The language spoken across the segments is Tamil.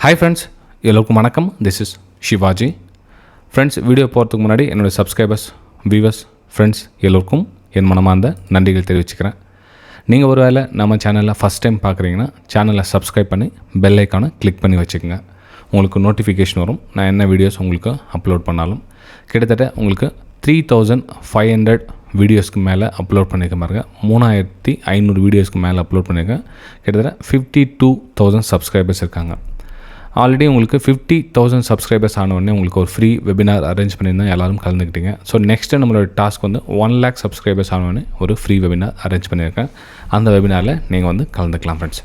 ஹாய் ஃப்ரெண்ட்ஸ், எல்லோருக்கும் வணக்கம். This is Sivaji. Friends, video போகிறதுக்கு முன்னாடி என்னோடய சப்ஸ்கிரைபர்ஸ், வியூவர்ஸ், ஃப்ரெண்ட்ஸ் எல்லோருக்கும் என் மனமார்ந்த நன்றிகள் தெரிவிச்சுக்கிறேன். நீங்கள் ஒரு வேளை நம்ம சேனலில் ஃபஸ்ட் டைம் பார்க்குறீங்கன்னா சேனலை சப்ஸ்கிரைப் பண்ணி பெல் ஐக்கானை கிளிக் பண்ணி வச்சுக்கோங்க. உங்களுக்கு நோட்டிஃபிகேஷன் வரும் நான் என்ன வீடியோஸ் உங்களுக்கு அப்லோட் பண்ணாலும். கிட்டத்தட்ட உங்களுக்கு 3500 வீடியோஸ்க்கு மேலே அப்லோட் பண்ணியிருக்க பாருங்க. 3500 வீடியோஸ்க்கு மேலே அப்லோட் பண்ணியிருக்கேன். கிட்டத்தட்ட 52,000 சப்ஸ்கிரைபர்ஸ் இருக்காங்க. ஆல்ரெடி உங்களுக்கு 50,000 சப்ஸ்கிரைபர்ஸ் ஆனவுடனே உங்களுக்கு ஒரு ஃப்ரீ வெபினார் அரேஞ்ச் பண்ணியிருந்தேன். எல்லோரும் கலந்துக்கிட்டீங்க. ஸோ நெக்ஸ்ட்டு நம்மளோட டாஸ்க் வந்து 1 lakh சப்ஸ்கிரைபர்ஸ் ஆனவுடனே ஒரு ஃப்ரீ வெபினார் அரேஞ்ச் பண்ணியிருக்கேன். அந்த வெபினாரில் நீங்கள் வந்து கலந்துக்கலாம் ஃப்ரெண்ட்ஸ்.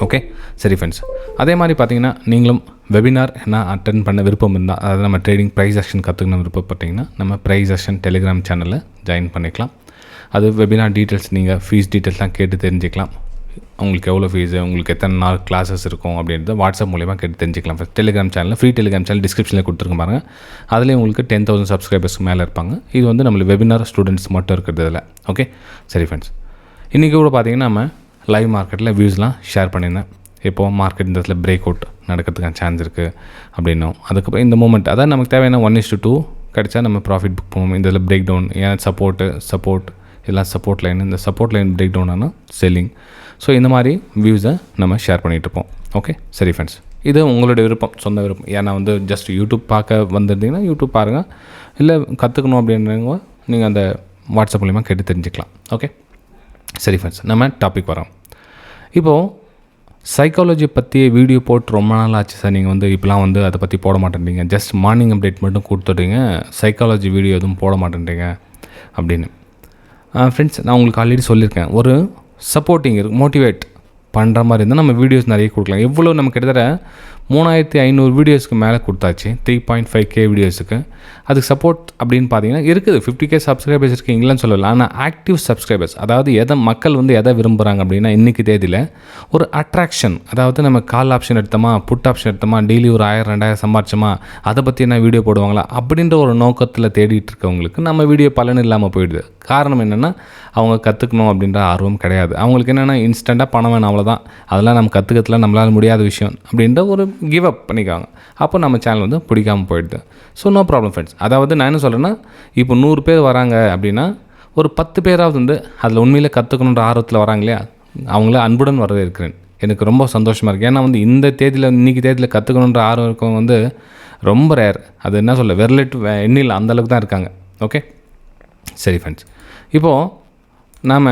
ஓகே, சரி ஃப்ரெண்ட்ஸ். அதே மாதிரி பார்த்தீங்கன்னா நீங்களும் வெபினார் என்ன அட்டென்ட் பண்ண விருப்பம் இருந்தால், அதாவது நம்ம ட்ரேடிங் ப்ரைஸ் ஆக்ஷன் கற்றுக்கணும் விருப்பப்பட்டிங்கன்னா நம்ம ப்ரைஸ் ஆக்ஷன் டெலிகிராம் சேனலில் ஜாயின் பண்ணிக்கலாம். அது வெபினார் டீட்டெயில்ஸ், நீங்கள் ஃபீஸ் டீட்டெயில்ஸ்லாம் கேட்டு தெரிஞ்சுக்கலாம். உங்களுக்கு எவ்வளோ ஃபீஸு, உங்களுக்கு எத்தனை நாள் கிளாஸஸ் இருக்கும் அப்படின்றத வாட்ஸ்அப் மூலிமா கேட்டு தெரிஞ்சுக்கலாம். டெலிகிராம் சேனலில் ஃப்ரீ டெலிகிராம் சேனல் டிஸ்கிரிப்ஷனில் கொடுத்துருங்க பாருங்கள். அதுலேயும் உங்களுக்கு 10,000 சப்ஸ்கிரைபர்ஸ்க்கு மேலே இருப்பாங்க. இது வந்து நம்மளுக்கு வெபினார் ஸ்டூடெண்ட்ஸ் மட்டும் இருக்கிறது இதில். ஓகே, சரி ஃப்ரெண்ட்ஸ். இன்றைக்கி கூட பார்த்தீங்கன்னா நம்ம லைவ் மார்க்கெட்டில் வியூஸ்லாம் ஷேர் பண்ணியிருந்தேன். இப்போது மார்க்கெட் இந்த இடத்துல பிரேக் அவுட் நடக்கிறதுக்கான சான்ஸ் இருக்குது அப்படின்னும், அதுக்கப்புறம் இந்த மூமெண்ட் அதான் நமக்கு தேவையான 1:2 கிடச்சா நம்ம ப்ராஃபிட் புக் பண்ணுவோம். இந்த இதில் பிரேக் டவுன், ஏன் சப்போர்ட் இதெல்லாம் சப்போர்ட் லைன், இந்த சப்போர்ட் லைன் பிரேக் டவுன் ஆனால் செல்லிங். ஸோ இந்த மாதிரி வியூஸை நம்ம ஷேர் பண்ணிகிட்ருப்போம். ஓகே, சரி ஃப்ரெண்ட்ஸ். இது உங்களுடைய விருப்பம், சொந்த விருப்பம். ஏன்னா வந்து ஜஸ்ட் யூடியூப் பார்க்க வந்திருந்தீங்கன்னா யூடியூப் பாருங்கள். இல்லை கற்றுக்கணும் அப்படின்றவங்க நீங்கள் அந்த வாட்ஸ்அப் மூலிமா கேட்டு தெரிஞ்சுக்கலாம். ஓகே, சரி ஃப்ரெண்ட்ஸ், நம்ம டாபிக் வரோம். இப்போது சைக்காலஜி பற்றி வீடியோ போட்டு ரொம்ப நாள் ஆச்சு சார், நீங்கள் வந்து இப்போலாம் வந்து அதை பற்றி போட மாட்டேன்றீங்க, ஜஸ்ட் மார்னிங் அப்டேட் மட்டும் கொடுத்துட்றீங்க, சைக்காலஜி வீடியோ எதுவும் போட மாட்டேன்றீங்க அப்படின்னு. ஃப்ரெண்ட்ஸ், நான் உங்களுக்கு ஆல்ரெடி சொல்லியிருக்கேன், ஒரு சப்போர்ட்டிங் மோட்டிவேட் பண்ணுற மாதிரி இருந்தால் நம்ம வீடியோஸ் நிறைய கொடுக்கலாம். எவ்வளோ நம்ம கிட்டத்தட்ட 3500 வீடியோஸ்க்கு மேலே கொடுத்தாச்சு, 3.5K வீடியோஸுக்கு. அதுக்கு சப்போர்ட் அப்படின்னு பார்த்தீங்கன்னா இருக்குது, 50K சப்ஸ்கிரைபர்ஸ் இருக்கீங்களான்னு சொல்லலாம். ஆனால் ஆக்டிவ் சப்ஸ்கிரைபர்ஸ், அதாவது மக்கள் வந்து எதை விரும்புகிறாங்க அப்படின்னா இன்றைக்கி தேதியில் ஒரு அட்ராக்ஷன், அதாவது நம்ம கால் ஆப்ஷன் எடுத்தோமா, புட் ஆப்ஷன் எடுத்தோமா, டெய்லி ஒரு 1000-2000 சம்பாரிச்சோமா, அதை பற்றி என்ன வீடியோ போடுவாங்களா அப்படின்ற ஒரு நோக்கத்தில் தேடிட்டு இருக்கவங்களுக்கு நம்ம வீடியோ பலன் இல்லாமல் போயிடுது. காரணம் என்னென்னா அவங்க கற்றுக்கணும் அப்படின்ற ஆர்வம் கிடையாது. அவங்களுக்கு என்னென்னா இன்ஸ்டண்ட்டாக பணம் வேணும், அவ்வளோதான். அதெல்லாம் நம்ம கற்றுக்கிறதுல நம்மளால் முடியாத விஷயம் அப்படின்ற ஒரு கிவ் அப் பண்ணிக்காங்க. அப்போ நம்ம சேனல் வந்து பிடிக்காமல் போயிடுது. So no problem friends. அதாவது நான் என்ன சொல்கிறேன்னா, இப்போ 100 பேர் வராங்க அப்படின்னா ஒரு 10 பேராவது வந்து அதில் உண்மையிலே கற்றுக்கணுன்ற ஆர்வத்தில் வராங்க இல்லையா, அவங்கள அன்புடன் வரவேற்கிறேன். எனக்கு ரொம்ப சந்தோஷமாக இருக்குது. ஏன்னா வந்து இந்த தேதியில், இன்றைக்கி தேதியில் கற்றுக்கணுன்ற ஆர்வம் இருக்கவங்க வந்து ரொம்ப ரேர். அது என்ன சொல்ல, விரலிட்டு எண்ணில் அந்தளவுக்கு தான் இருக்காங்க. ஓகே, சரி ஃப்ரெண்ட்ஸ். இப்போது நாம்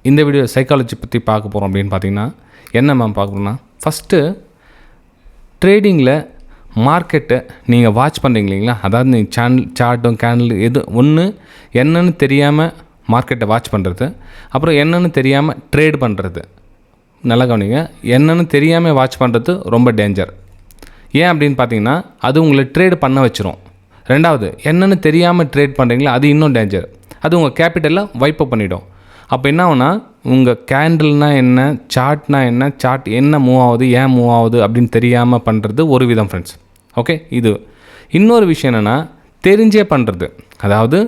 இந்த வீடியோ சைக்காலஜி பற்றி பார்க்க போகிறோம் அப்படின்னு பார்த்தீங்கன்னா என்ன மேம் பார்க்க போகிறோம்னா, ஃபஸ்ட்டு ட்ரேடிங்கில் மார்க்கெட்டை நீங்கள் வாட்ச் பண்ணுறீங்க இல்லைங்களா, அதாவது நீங்கள் சேனல் சார்ட்டும் கேண்டில் எது ஒன்று என்னன்னு தெரியாமல் மார்க்கெட்டை வாட்ச் பண்ணுறது, அப்புறம் என்னென்னு தெரியாமல் ட்ரேட் பண்ணுறது. நல்லா கவனிங்க, என்னென்னு தெரியாமல் வாட்ச் பண்ணுறது ரொம்ப டேஞ்சர். ஏன் அப்படின்னு பார்த்தீங்கன்னா அது உங்களை ட்ரேட் பண்ண வச்சிரும். ரெண்டாவது, என்னென்னு தெரியாமல் ட்ரேட் பண்ணுறீங்களா, அது இன்னும் டேஞ்சர். அது உங்கள் கேபிட்டலில் வைப்பப் பண்ணிவிடும். அப்போ என்ன ஆகுனா, உங்கள் கேண்டில்னால் என்ன, சார்ட்னால் என்ன, சார்ட் என்ன மூவ் ஆகுது, ஏன் மூவ் ஆகுது அப்படின்னு தெரியாமல் பண்ணுறது ஒரு விதம் ஃப்ரெண்ட்ஸ். ஓகே, இது இன்னொரு விஷயம் என்னென்னா தெரிஞ்சே பண்ணுறது. அதாவது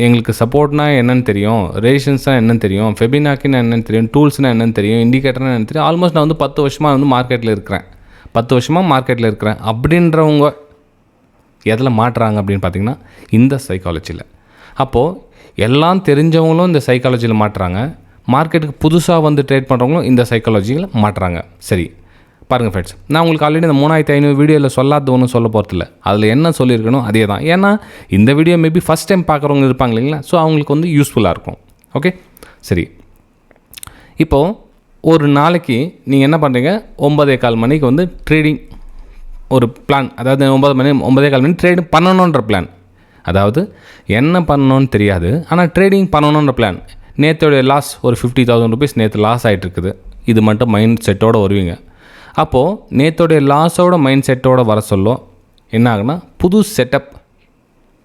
எங்களுக்கு சப்போர்ட்னால் என்னென்னு தெரியும், ரேஷன்ஸ்னால் என்னென்னு தெரியும், ஃபெபினாக்கினா என்னென்னு தெரியும், டூல்ஸ்னால் என்னென்னு தெரியும், இண்டிகேட்டர்னால் என்னென்னு தெரியும். ஆல்மோஸ்ட் நான் வந்து 10 வருஷமாக வந்து மார்க்கெட்டில் இருக்கிறேன், 10 வருஷமாக மார்க்கெட்டில் இருக்கிறேன் அப்படின்றவங்க எதில் மாட்டுறாங்க அப்படின்னு பார்த்திங்கன்னா இந்த சைக்காலஜியில். அப்போது எல்லாம் தெரிஞ்சவங்களும் இந்த சைக்காலஜியில் மாட்டுறாங்க, மார்க்கெட்டுக்கு புதுசாக வந்து ட்ரேட் பண்ணுறவங்களும் இந்த சைக்காலஜியில் மாட்டுறாங்க. சரி பாருங்கள் ஃப்ரெண்ட்ஸ், நான் உங்களுக்கு ஆல்ரெடி இந்த 3500 வீடியோவில் சொல்லாத ஒன்றும் சொல்ல போகிறதில்ல. அதில் என்ன சொல்லியிருக்கணும் அதே தான். ஏன்னா இந்த வீடியோ மேபி ஃபஸ்ட் டைம் பார்க்குறவங்க இருப்பாங்க இல்லைங்களா, ஸோ அவங்களுக்கு வந்து யூஸ்ஃபுல்லாக இருக்கும். ஓகே, சரி. இப்போது ஒரு நாளைக்கு நீங்கள் என்ன பண்ணுறீங்க, 9:15 மணிக்கு வந்து ட்ரேடிங் ஒரு பிளான், அதாவது 9:15 மணி ட்ரேடிங் பண்ணணுன்ற பிளான். அதாவது என்ன பண்ணணும்னு தெரியாது, ஆனால் ட்ரேடிங் பண்ணணுன்ற பிளான். நேற்றோடைய லாஸ் ஒரு 50,000 ருபீஸ் நேற்று லாஸ் ஆகிட்டுருக்குது. இது மட்டும் மைண்ட் செட்டோடு வருவீங்க. அப்போது நேற்றோடைய லாஸோட மைண்ட் செட்டோடு வர சொல்ல என்ன ஆகுனா, புது செட்டப்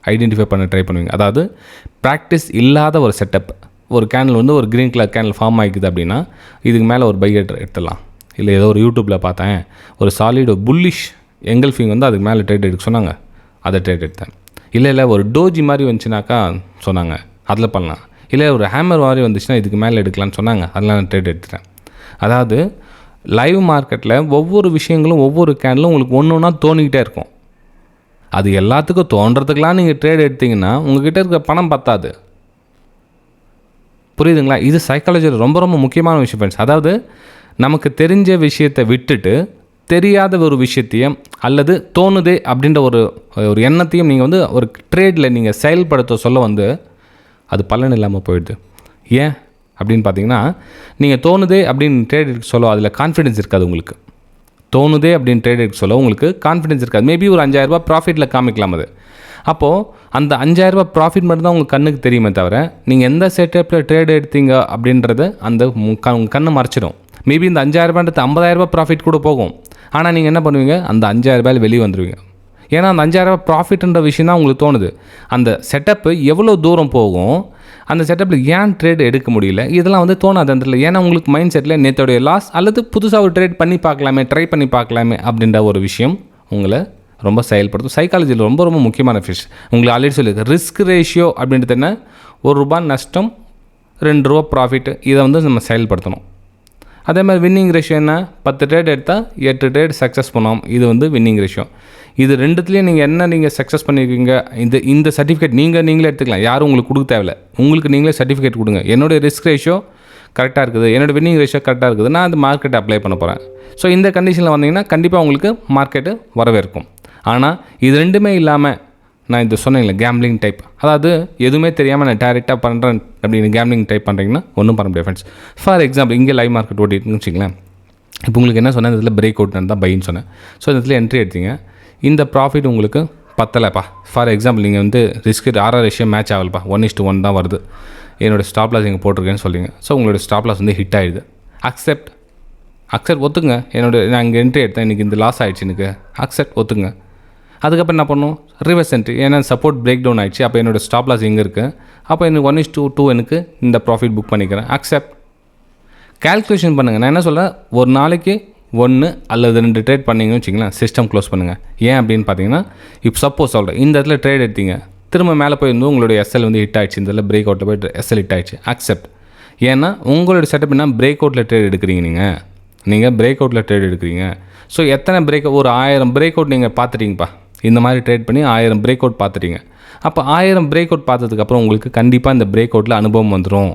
ஐடென்டிஃபை பண்ண ட்ரை பண்ணுவீங்க. அதாவது ப்ராக்டிஸ் இல்லாத ஒரு செட்டப். ஒரு கேண்டில் வந்து ஒரு க்ரீன் கலர் கேண்டில் ஃபார்ம் ஆகிக்குது அப்படின்னா இதுக்கு மேலே ஒரு பை எடுத்துடலாம். இல்லை ஏதோ ஒரு யூடியூப்பில் பார்த்தேன், ஒரு சாலிட் புல்லிஷ் எங்கல்ஃபிங் வந்து அதுக்கு மேலே ட்ரேட் எடுக்க சொன்னாங்க, அதை ட்ரேட் எடுத்தேன். இல்லை ஒரு டோஜி மாதிரி வந்துச்சுனாக்கா சொன்னாங்க, அதில் பண்ணலாம். இல்லை ஒரு ஹேமர் மாதிரி வந்துச்சுன்னா இதுக்கு மேலே எடுக்கலான்னு சொன்னாங்க, அதெல்லாம் நான் ட்ரேட் எடுத்துட்டேன். அதாவது லைவ் மார்க்கெட்டில் ஒவ்வொரு விஷயங்களும் ஒவ்வொரு கேண்டிலும் உங்களுக்கு ஒன்று ஒன்றா தோணிக்கிட்டே இருக்கும். அது எல்லாத்துக்கும் தோன்றதுக்கெலாம் நீங்கள் ட்ரேட் எடுத்திங்கன்னா உங்கள்கிட்ட இருக்கிற பணம் பத்தாது. புரியுதுங்களா? இது சைக்காலஜியில் ரொம்ப ரொம்ப முக்கியமான விஷயம் ஃப்ரெண்ட்ஸ். அதாவது நமக்கு தெரிஞ்ச விஷயத்தை விட்டுட்டு தெரியாத ஒரு விஷயத்தையும் அல்லது தோணுதே அப்படின்ற ஒரு எண்ணத்தையும் நீங்கள் வந்து ஒரு ட்ரேடில் நீங்கள் செயல்படுத்த சொல்ல அது பலன் இல்லாமல் போயிடுது. ஏன் அப்படின்னு பார்த்தீங்கன்னா, நீங்கள் தோணுதே அப்படின்னு ட்ரேட் எடுக்க சொல்ல அதில் கான்ஃபிடென்ஸ் இருக்காது உங்களுக்கு. தோணுதே அப்படின்னு ட்ரேட் எடுக்க சொல்ல உங்களுக்கு கான்ஃபிடென்ஸ் இருக்காது. மேபி ஒரு 5,000 ப்ராஃபிட்டில் காமிக்கலாம் அது. அப்போது அந்த 5,000 ப்ராஃபிட் மட்டும்தான் உங்கள் கண்ணுக்கு தெரியுமே தவிர நீங்கள் எந்த செட்டப்பில் ட்ரேட் எடுத்தீங்க அப்படின்றது உங்கள் கண்ணை மறைச்சிடும். மேபி இந்த 5,000 50,000 ப்ராஃபிட் கூட போகும். ஆனால் நீங்கள் என்ன பண்ணுவீங்க, அந்த 5,000 வெளியே வந்துடுவீங்க. ஏன்னா அந்த 5,000 ப்ராஃபிட்ன்ற விஷயம் தான் உங்களுக்கு தோணுது. அந்த செட்டப்பு எவ்வளோ தூரம் போகும், அந்த செட்டப்பில் ஏன் ட்ரேட் எடுக்க முடியல, இதெல்லாம் தோணாது அந்த இடத்துல. ஏன்னா உங்களுக்கு மைண்ட் செட்டில் நேற்றோடைய லாஸ் அல்லது புதுசாக ஒரு ட்ரேட் பண்ணி பார்க்கலாமே, ட்ரை பண்ணி பார்க்கலாமே அப்படின்ற ஒரு விஷயம் உங்களை ரொம்ப செயல்படுத்தும். சைக்காலஜியில் ரொம்ப ரொம்ப முக்கியமான விஷயம். உங்களுக்கு ஆல்ரெடி சொல்லியிருக்கு, ரிஸ்க் ரேஷியோ அப்படின்றது என்ன, ₹1 நஷ்டம் ₹2 ப்ராஃபிட். இதை நம்ம செயல்படுத்தணும். அதே மாதிரி வின்னிங் ரேஷியோ என்ன, 10 ட்ரேட் எடுத்தால் 8 ட்ரேட் சக்ஸஸ் பண்ணோம். இது வின்னிங் ரேஷியோ. இது ரெண்டுத்துலேயும் நீங்கள் சக்ஸஸ் பண்ணியிருக்கீங்க. இந்த சர்டிஃபிகேட் நீங்களே எடுத்துக்கலாம். யாரும் உங்களுக்கு கொடுக்க தேவையில்ல. உங்களுக்கு நீங்களே சர்டிஃபிகேட் கொடுங்க. என்னோடய ரிஸ்க் ரேஷியோ கரெக்டாக இருக்குது, என்னோடய வின்னிங் ரேஷியோ கரெக்டாக இருக்குது, நான் அந்த மார்க்கெட்டை அப்ளை பண்ண போகிறேன். ஸோ இந்த கண்டிஷனில் வந்தீங்கன்னா கண்டிப்பாக உங்களுக்கு மார்க்கெட்டு வரவேற்கும். ஆனால் இது ரெண்டுமே இல்லாமல் நான் இது சொன்னேன்ல, கேம்லிங் டைப், அதாவது எதுவுமே தெரியாமல் நான் டேரெக்டாக பண்ணுறேன் அப்படின்னு கேம்லிங் டைப் பண்ணுறீங்கன்னா ஒன்றும் பண்ண முடியாது ஃப்ரெண்ட்ஸ். ஃபார் எக்ஸாம்பிள் இங்கே லைவ் மார்க்கெட் ஓட்டிட்டுன்னு வச்சுங்களேன். இப்போ உங்களுக்கு என்ன சொன்னேன், இதில் பிரேக் அவுட் தான் பைன்னு சொன்னேன். ஸோ இதில் என்ட்ரி எடுத்தீங்க, இந்த ப்ராஃபிட் உங்களுக்கு பத்தலைப்பா. ஃபார் எக்ஸாம்பிள் நீங்கள் ரிஸ்க் RR ரேஷியோ மேட்ச் ஆகலப்பா, 1:1 தான் வருது, என்னோடய ஸ்டாப் லாஸ் இங்கே போட்டிருக்கேன்னு சொல்லிங்க. ஸோ உங்களோட ஸ்டாப் லாஸ் ஹிட் ஆகிடுது. அக்செப்ட் ஒத்துங்க, நான் இங்கே என்ட்ரி எடுத்தேன், இன்றைக்கி இந்த லாஸ் ஆகிடுச்சு, எனக்கு அக்செப்ட் ஒத்துங்க. அதுக்கப்புறம் என்ன பண்ணணும், ரிவர்ஸ் என்ட்ரி. ஏன்னா சப்போர்ட் பிரேக் டவுன் ஆகிடுச்சு, அப்போ என்னோடய ஸ்டாப் லாஸ் எங்கே இருக்குது, அப்போ எனக்கு 1:2 எனக்கு இந்த ப்ராஃபிட் புக் பண்ணிக்கிறேன். அக்செப்ட். கால்குலேஷன் பண்ணுங்கள். நான் என்ன சொல்கிறேன், ஒரு நாளைக்கு 1 அல்லது 2 ட்ரேட் பண்ணிங்கன்னு வச்சிங்களேன், சிஸ்டம் க்ளோஸ் பண்ணுங்கள். ஏன் அப்படின்னு பார்த்தீங்கன்னா, இப்போ சப்போஸ் சொல்கிறேன், இந்த இடத்துல ட்ரேட் எடுத்தீங்க, திரும்ப மேலே உங்களுடைய SL ஹிட் ஆகிடுச்சு, இந்த இடத்துல பிரேக் அவுட்டில் போய்ட்டு SL ஹிட் ஆகிடுச்சு. அக்செப்ட். ஏன்னா உங்களோட செட்டப் என்ன, பிரேக் அவுட்டில் ட்ரேட் எடுக்கிறீங்க. நீங்கள் பிரேக் அவுட்டில் ட்ரேட் எடுக்கிறீங்க. ஸோ எத்தனை ஒரு 1000 பிரேக் அவுட் நீங்கள் பார்த்துட்டீங்கப்பா, இந்த மாதிரி ட்ரேட் பண்ணி 1000 பிரேக் அவுட் பார்த்துட்டீங்க. அப்போ 1000 பிரேக் அவுட் பார்த்ததுக்கப்புறம் உங்களுக்கு கண்டிப்பாக இந்த பிரேக் அவுட்டில் அனுபவம் வந்துடும்,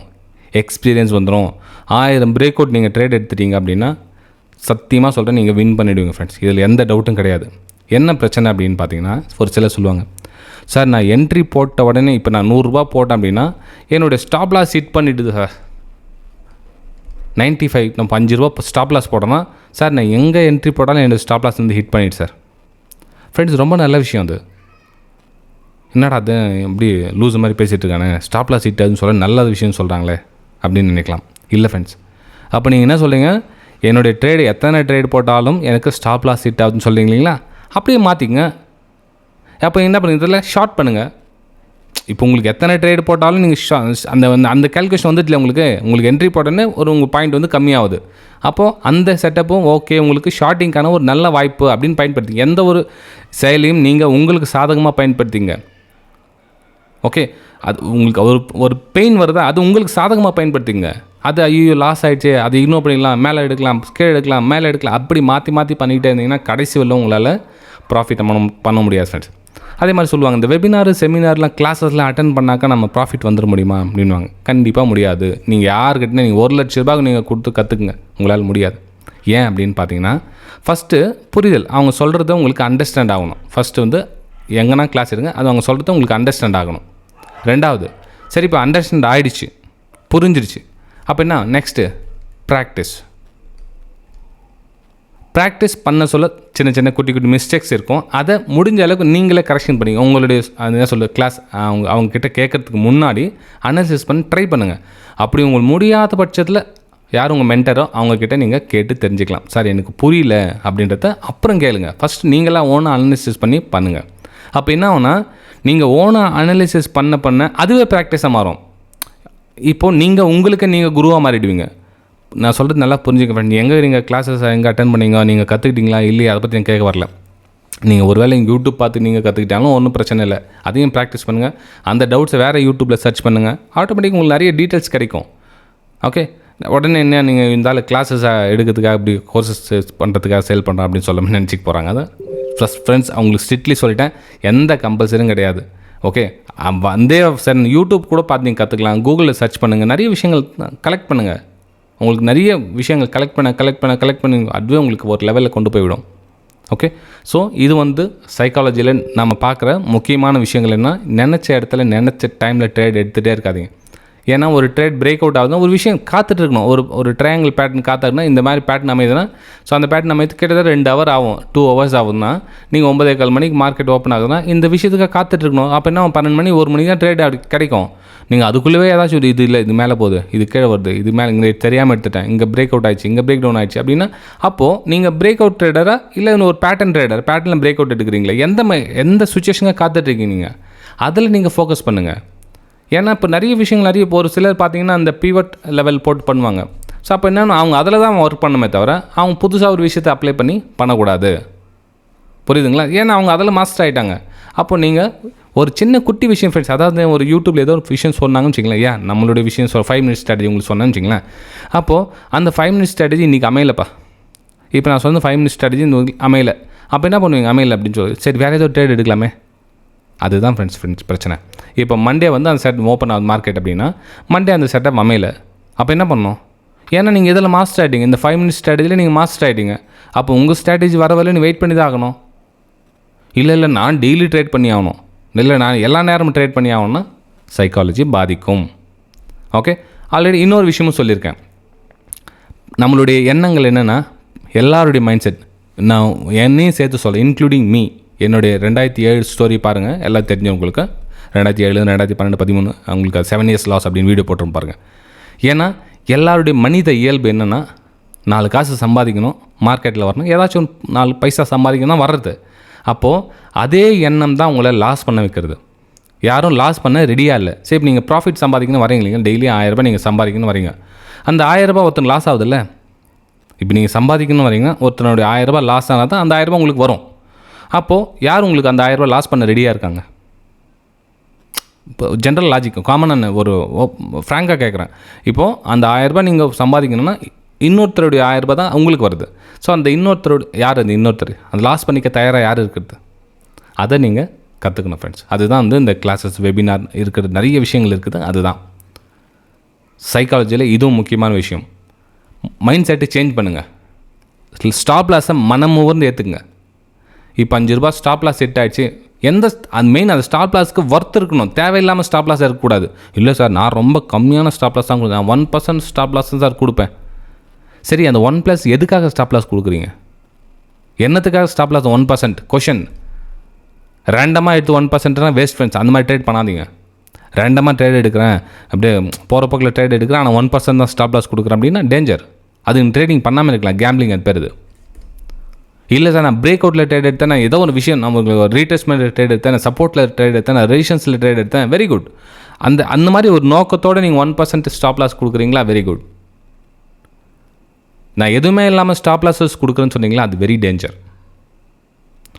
எக்ஸ்பீரியன்ஸ் வந்துடும். 1000 பிரேக் அவுட் நீங்கள் ட்ரேட் எடுத்துட்டீங்க அப்படின்னா சத்தியமாக சொல்கிறேன், நீங்கள் வின் பண்ணிவிடுவீங்க ஃப்ரெண்ட்ஸ். இதில் எந்த டவுட்டும் கிடையாது. என்ன பிரச்சனை அப்படின்னு பார்த்தீங்கன்னா, ஒரு சிலர் சொல்லுவாங்க, சார் நான் என்ட்ரி போட்ட உடனே இப்போ நான் ₹100 போட்டேன் அப்படின்னா என்னுடைய ஸ்டாப் லாஸ் ஹிட் பண்ணிவிடுது சார். 95 நம்ம ₹5 ஸ்டாப் லாஸ் போட்டோன்னா, சார் நான் எங்கே என்ட்ரி போட்டாலும் என்னோடய ஸ்டாப் லாஸ் ஹிட் பண்ணிவிடு சார். ஃப்ரெண்ட்ஸ், ரொம்ப நல்ல விஷயம் அது. என்னடா அது எப்படி லூஸ் மாதிரி பேசிகிட்டு இருக்கானே, ஸ்டாப் லாஸ் ஹிட் ஆகுதுன்னு சொல்ல நல்ல விஷயம் சொல்கிறாங்களே அப்படின்னு நினைக்கலாம். இல்லை ஃப்ரெண்ட்ஸ், அப்போ நீங்கள் என்ன சொல்கிறீங்க, என்னுடைய ட்ரேடு எத்தனை ட்ரேட் போட்டாலும் எனக்கு ஸ்டாப் லாஸ் ஹிட் ஆகுதுன்னு சொல்கிறீங்க இல்லைங்களா, அப்படியே மாற்றிங்க. அப்போ என்ன பண்ணுங்க, இதில் ஷார்ட் பண்ணுங்கள். இப்போ உங்களுக்கு எத்தனை ட்ரேட் போட்டாலும் நீங்கள் அந்த கேல்குலேஷன் வந்துட்டு உங்களுக்கு என்ட்ரி போட்டோன்னே உங்கள் பாயிண்ட் கம்மியாகுது. அப்போது அந்த செட்டப்பும் ஓகே, உங்களுக்கு ஷார்ட்டிங்கான ஒரு நல்ல வாய்ப்பு அப்படின்னு பயன்படுத்திங்க. எந்த ஒரு செயலையும் நீங்கள் உங்களுக்கு சாதகமாக பயன்படுத்திங்க. ஓகே, அது உங்களுக்கு ஒரு பெயின் வருதா, அது உங்களுக்கு சாதகமாக பயன்படுத்திங்க. அது ஐயோ லாஸ் ஆகிடுச்சு, அது இக்னோர் பண்ணிடலாம், மேலே எடுக்கலாம், கீழே எடுக்கலாம், மேலே எடுக்கலாம், அப்படி மாற்றி பண்ணிக்கிட்டே இருந்தீங்கன்னா கடைசி வரல உங்களால் ப்ராஃபிட்டை பண்ண முடியாது ஃப்ரெண்ட்ஸ். அதே மாதிரி சொல்லுவாங்க, இந்த வெபினார் செமினார்லாம் கிளாஸஸ்லாம் அட்டன் பண்ணாக்கா நம்ம ப்ராஃபிட் வந்துட முடியுமா அப்படின்வாங்க. கண்டிப்பாக முடியாது. நீங்கள் யாருக்கிட்டே நீங்கள் ₹1,00,000 நீங்கள் கொடுத்து கற்றுக்குங்க, உங்களால் முடியாது. ஏன் அப்படின்னு பார்த்தீங்கன்னா, ஃபஸ்ட்டு புரிதல், அவங்க சொல்கிறத உங்களுக்கு அண்டர்ஸ்டாண்ட் ஆகணும். ஃபஸ்ட்டு எங்கன்னா கிளாஸ் எடுங்க, அது அவங்க சொல்கிறத உங்களுக்கு அண்டர்ஸ்டாண்ட் ஆகணும். ரெண்டாவது, சரி இப்போ அண்டர்ஸ்டாண்ட் ஆகிடுச்சு, புரிஞ்சிருச்சு, அப்போ என்ன நெக்ஸ்ட்டு ப்ராக்டிஸ் பண்ண சொல்ல சின்ன சின்ன குட்டி மிஸ்டேக்ஸ் இருக்கும். அதை முடிஞ்ச அளவுக்கு நீங்களே கரெக்ஷன் பண்ணிங்க. உங்களுடைய என்ன சொல்ல கிளாஸ் அவங்கக்கிட்ட கேட்குறதுக்கு முன்னாடி அனாலிசிஸ் பண்ணி ட்ரை பண்ணுங்கள். அப்படி உங்களுக்கு முடியாத பட்சத்தில் யார் உங்கள் மென்டரோ அவங்கக்கிட்ட நீங்கள் கேட்டு தெரிஞ்சுக்கலாம். சார் எனக்கு புரியல அப்படின்றத அப்புறம் கேளுங்க. ஃபஸ்ட் நீங்களாக ஓனாக அனாலிசிஸ் பண்ணி பண்ணுங்கள். அப்போ என்ன ஆகுனா, நீங்கள் ஓனாக அனாலிசிஸ் பண்ண அதுவே ப்ராக்டிஸாக மாறும். இப்போது நீங்கள் குருவாக மாறிடுவீங்க. நான் சொல்கிறது நல்லா புரிஞ்சுக்க ஃப்ரெண்ட். நீங்கள் கிளாஸஸ் எங்கே அட்டன் பண்ணீங்க, நீங்கள் கற்றுக்கிட்டீங்களா இல்லையா, அதை பற்றி நான் கேட்க வரல. நீங்கள் ஒரு வேளை யூடியூப் பார்த்து நீங்கள் கற்றுக்கிட்டாலும் ஒன்றும் பிரச்சனை இல்லை, அதையும் ப்ராக்டிஸ் பண்ணுங்கள். அந்த டவுட்ஸை வேறு யூடியூப்பில் சர்ச் பண்ணுங்கள், ஆட்டோமேட்டிக்காக உங்களுக்கு நிறைய டீட்டெயில்ஸ் கிடைக்கும். ஓகே, உடனே என்ன நீங்கள் இருந்தாலும் கிளாஸஸ் எடுக்கிறதுக்காக இப்படி கோர்சஸ் பண்ணுறதுக்காக சேல் பண்ணுறோம் அப்படின்னு சொல்லாமல் நினச்சிக்க போகிறாங்க. அதான் ப்ளஸ் ஃப்ரெண்ட்ஸ் அவங்களுக்கு ஸ்ட்ரிக்ட்லி சொல்லிட்டேன், எந்த கம்பல்சரியும் கிடையாது. ஓகே, வந்தே சார் யூடியூப் கூட பார்த்து நீங்கள் கற்றுக்கலாம், கூகுளில் சர்ச் பண்ணுங்கள், நிறைய விஷயங்கள் கலெக்ட் பண்ணுங்கள். உங்களுக்கு நிறைய விஷயங்கள் கலெக்ட் பண்ணி அதுவே உங்களுக்கு ஒரு லெவலில் கொண்டு போய்விடும். ஓகே, ஸோ இது சைக்காலஜியில் நம்ம பார்க்குற முக்கியமான விஷயங்கள் என்ன, நினச்ச இடத்துல நினச்ச டைமில் ட்ரேட் எடுத்துகிட்டே இருக்காதிங்க. ஏன்னா ஒரு ட்ரேட் பிரேக் அவுட் ஆகுதுன்னா ஒரு விஷயம் காத்துட்டு இருக்கணும். ஒரு ட்ரையாங்கிள் பேட்டர்ன் காத்துனா இந்த மாதிரி பேட்டர்ன் அமைதுன்னா, ஸோ அந்த பேட்டர்ன் அமைத்து கிட்டத்தட்ட 2 hour ஆகும், 2 hours ஆகுதுன்னா நீங்கள் 9:15 மணிக்கு மார்க்கெட் ஓப்பன் ஆகுதுன்னா இந்த விஷயத்துக்காக காத்துட்டு இருக்கணும். அப்போ என்ன 12 மணி 1 மணிக்கு தான் ட்ரேட் கிடைக்கும். நீங்கள் அதுக்குள்ளே ஏதாச்சும் ஒரு இது இல்லை, இது மேலே போகுது, இது கீழே வருது, இது மேலே இங்கே தெரியாமல் எடுத்துட்டேன், இங்கே பிரேக் அவுட் ஆயிடுச்சு, இங்கே பிரேக் டவுன் ஆயிடுச்சு அப்படின்னா அப்போது நீங்கள் பிரேக் அவுட் ட்ரேடராக இல்லை ஒரு பேட்டர்ன் பேட்டர்னில் பிரேக் அவுட் எடுக்கிறீங்களா, எந்த சுச்சுவேஷனாக காத்துட்ருக்கீங்க நீங்கள் அதில் நீங்கள் ஃபோக்கஸ் பண்ணுங்கள். ஏன்னா இப்போ நிறைய விஷயங்கள் இப்போ ஒரு சிலர் பார்த்தீங்கன்னா அந்த பீவட் லெவல் போட்டு பண்ணுவாங்க. ஸோ அப்போ என்னென்னா அவங்க அதில் தான் ஒர்க் பண்ணுமே தவிர அவங்க புதுசாக ஒரு விஷயத்தை அப்ளை பண்ணி பண்ணக்கூடாது. புரியுதுங்களா? ஏன்னா அவங்க அதில் மாஸ்டர் ஆகிட்டாங்க. அப்போ நீங்கள் ஒரு சின்ன குட்டி விஷயம் ஃப்ரெண்ட்ஸ், அதாவது ஒரு யூடியூப்பில் ஏதோ ஒரு விஷயம் சொன்னாங்கன்னு வச்சுங்களேன், ஏன் நம்மளுடைய விஷயம் 5 minute ஸ்ட்ராட்டஜி உங்களுக்கு சொன்னேன்னு வச்சுங்களேன். அப்போது அந்த 5 minute ஸ்ட்ராட்டஜி இன்றைக்கி அமையலப்பா, இப்போ நான் சொன்ன 5 minute ஸ்ட்ராட்டஜி அமையலை, அப்போ என்ன பண்ணுவீங்க? அமையலை அப்படின்னு சொல்லி சரி வேறு ஏதோ ட்ரேட் எடுக்கலாமே. அதுதான் ஃப்ரெண்ட்ஸ் பிரச்சனை. இப்போ மண்டே அந்த செட் ஓப்பன் ஆகுது மார்க்கெட் அப்படின்னா மண்டே அந்த செட்டப் அமையலை, அப்போ என்ன பண்ணணும்? ஏன்னா நீங்கள் இதில் மாஸ்டர் ஆகிட்டீங்க, இந்த 5 minute ஸ்ட்ராட்டஜியில் நீங்கள் மாஸ்டர் ஆகிட்டீங்க. அப்போ உங்கள் ஸ்ட்ராட்டஜி வர வரல நீ வெயிட் பண்ணி தான் ஆகணும். இல்லை நான் டெய்லி ட்ரேட் பண்ணி ஆகணும், இல்லை நான் எல்லா நேரமும் ட்ரேட் பண்ணி ஆகணும்னா சைக்காலஜி பாதிக்கும். ஓகே, ஆல்ரெடி இன்னொரு விஷயமும் சொல்லியிருக்கேன். நம்மளுடைய எண்ணங்கள் என்னென்னா எல்லாருடைய மைண்ட் செட், நான் என்னையும் சேர்த்து சொல்ல இன்க்ளூடிங் மீ, என்னுடைய 2007 ஸ்டோரி பாருங்கள், எல்லாம் தெரிஞ்சு உங்களுக்கு 2007, 2012, 2013 அவங்களுக்கு 7 years லாஸ் அப்படின்னு வீடியோ போட்டுரும் பாருங்கள். ஏன்னா எல்லாருடைய மனித இயல்பு என்னென்னா 4 காசு சம்பாதிக்கணும், மார்க்கெட்டில் வரணும், ஏதாச்சும் 4 பைசா சம்பாதிக்கணும் வர்றது. அப்போது அதே எண்ணம் தான் உங்களை லாஸ் பண்ண வைக்கிறது. யாரும் லாஸ் பண்ண ரெடியாக இல்லை. சரி, இப்போ நீங்கள் ப்ராஃபிட் சம்பாதிக்கணும் வரீங்க இல்லைங்க, டெய்லி 1000 ரூபாய் நீங்கள் சம்பாதிக்கணும் வரீங்க, அந்த 1000 ரூபாய் ஒருத்தன் லாஸ் ஆகுதுல்ல. இப்போ நீங்கள் சம்பாதிக்கணும் வரீங்க, ஒருத்தனுடைய 1000 ரூபாய் லாஸ் ஆனால் தான் அந்த 1000 ரூபாய் உங்களுக்கு வரும். அப்போது யார் உங்களுக்கு அந்த 1000 ரூபாய் லாஸ் பண்ண ரெடியாக இருக்காங்க? இப்போ ஜென்ரல் லாஜிக் காமனான ஒரு ஃப்ராங்காக கேட்குறேன். இப்போது அந்த 1000 ரூபாய் நீங்கள் சம்பாதிக்கணும்னா இன்னொருத்தருடைய 1000 ரூபாய் தான் உங்களுக்கு வருது. ஸோ அந்த இன்னொருத்தரோட யார் அந்த இன்னொருத்தர் அந்த லாஸ் பண்ணிக்க தயாராக யார் இருக்கிறது, அதை நீங்கள் கற்றுக்கணும் ஃப்ரெண்ட்ஸ். அதுதான் இந்த கிளாஸஸ் வெபினார் இருக்கிற நிறைய விஷயங்கள் இருக்குது. அதுதான் சைக்காலஜியில் இதுவும் முக்கியமான விஷயம். மைண்ட் செட்டை சேஞ்ச் பண்ணுங்கள். ஸ்டாப் லாஸை மனமுவர்ந்து ஏற்றுக்குங்க. இப்போ 5 ரூபா ஸ்டாப் லாஸ் செட் ஆகிடுச்சு, மெயின் அந்த ஸ்டாப் லாஸ்க்கு ஒர்த் இருக்கணும், தேவையில்லாமல் ஸ்டாப் லாஸ் இருக்கக்கூடாது. இல்லை சார் நான் ரொம்ப கம்மியான ஸ்டாப் லாஸ் தான் கொடுக்குறேன், 1% ஸ்டாப் லாஸ் தான் சார் கொடுப்பேன். சரி, அந்த 1+ எதுக்காக ஸ்டாப் லாஸ் கொடுக்குறீங்க? என்னத்துக்காக ஸ்டாப் லாஸ் 1%? கொஷன் ரேண்டமாக எடுத்து 1%னா வேஸ்ட் ஃப்ரெண்ட்ஸ். அந்த மாதிரி ட்ரேட் பண்ணாதீங்க. ரேண்டமாக ட்ரேட் எடுக்கிறேன், அப்படியே போகிற போக்கில் ட்ரேட் எடுக்கிறேன், ஆனால் 1% தான் ஸ்டாப் லாஸ் கொடுக்குறேன் அப்படின்னா டேஞ்சர். அது ட்ரேடிங் பண்ணாமல் இருக்கலாம், கேம்பிளிங் அது பேர். இல்லை சார் நான் பிரேக் அவுட்டில் ட்ரேட் எடுத்தேன், நான் ஏதோ ஒரு விஷயம் நம்மளுக்கு ரீட்ரேஸ்மெண்ட் ட்ரேட் எடுத்தேன், நான் சப்போர்ட்டில் ட்ரேட் எடுத்தேன், நான் ரெசிஸ்டன்ஸில் ட்ரேட் எடுத்தேன், வெரி குட். அந்த மாதிரி ஒரு நோக்கத்தோடு நீங்கள் 1% ஸ்டாப் லாஸ் கொடுக்குறீங்களா, வெரி குட். நான் எதுவுமே இல்லாமல் ஸ்டாப் லாஸஸ் கொடுக்குறேன்னு சொன்னீங்களா, அது வெரி டேஞ்சர்.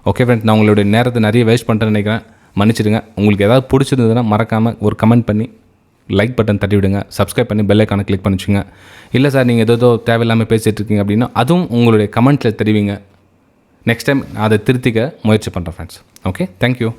ஓகே ஃப்ரெண்ட்ஸ், நான் உங்களுடைய நேரத்தை நிறைய வேஸ்ட் பண்ணுறேன்னு நினைக்கிறேன், மன்னிச்சிடுங்க. உங்களுக்கு ஏதாவது பிடிச்சிருந்ததுன்னா மறக்காமல் ஒரு கமெண்ட் பண்ணி லைக் பட்டன் தட்டி விடுங்க, சப்ஸ்கிரைப் பண்ணி பெல் ஐக்கானை கிளிக் பண்ணி வச்சுங்க. இல்லை சார் நீங்கள் ஏதோ தேவையில்லாமல் பேசிகிட்டு இருக்கீங்க அப்படின்னா அதுவும் உங்களுடைய கமெண்ட்டில் தெரிவிங்க. நெக்ஸ்ட் டைம் அதை திருத்திக்க முயற்சி பண்ணுறேன் ஃப்ரெண்ட்ஸ். Okay, thank you.